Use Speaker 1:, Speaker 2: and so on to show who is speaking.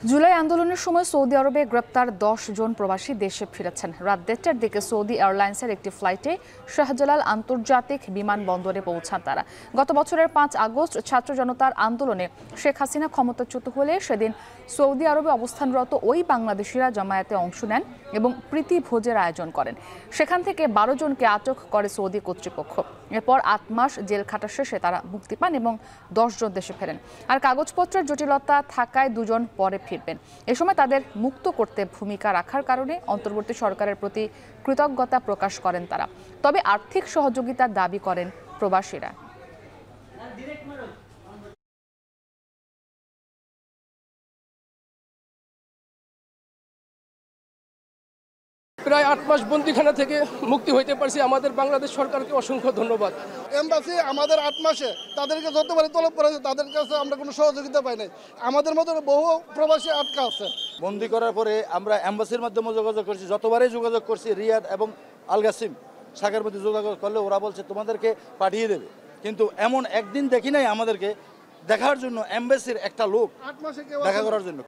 Speaker 1: জুলাই আন্দোলনের সময় সৌদি আরবে গ্রেপ্তার 10 জন প্রবাসী দেশে ফিরেছেন। রাত 1টার দিকে সৌদি এয়ারলাইন্সের একটি ফ্লাইটে শাহজালাল আন্তর্জাতিক বিমানবন্দরে পৌঁছান তারা। গত বছরের 5 আগস্ট ছাত্র জনতার আন্দোলনে শেখ হাসিনা ক্ষমতাচ্যুত হলে সেদিন সৌদি আরবে অবস্থানরত ওই বাংলাদেশিরা জামায়াতে অংশ নেন এবং প্রীতি ভোজের আয়োজন করেন। সেখান থেকে 12 জনকে আটক করে সৌদি কর্তৃপক্ষ। এরপর 8 মাস জেল খাটা শেষে তারা মুক্তি পান এবং 10 জন দেশে ফেরেন। আর কাগজপত্রের জটিলতা থাকায় 2 জন পরে ফিরবেন। এ সময় তাদের মুক্ত করতে ভূমিকা রাখার কারণে অন্তর্বর্তী সরকারের প্রতি কৃতজ্ঞতা প্রকাশ করেন তারা। তবে আর্থিক সহযোগিতার দাবি করেন প্রবাসীরা।
Speaker 2: প্রায় 8 মাস বন্দিখানা থেকে মুক্তি হইতে পারছি। আমাদের বাংলাদেশ সরকারকে অসংখ্য ধন্যবাদ।
Speaker 3: এমবাসি আমাদের 8 মাসে তাদেরকে যতবারই তলব করেছে তাদের কাছে আমরা কোনো সহযোগিতা পাই নাই। আমাদের মতো বহু প্রবাসী আটকা আছে।
Speaker 4: বন্দি করার পরে আমরা এমবাসির মাধ্যমে যোগাযোগ করছি, যতবারই যোগাযোগ করছি রিয়াদ এবং আলগাসিম শাখার মধ্যে যোগাযোগ করলে ওরা বলছে তোমাদেরকে পাঠিয়ে দেবে, কিন্তু এমন একদিন দেখি নাই আমাদেরকে দেখার জন্য এমবাসির একটা লোক
Speaker 3: 8 মাসে
Speaker 4: দেখা করার জন্য।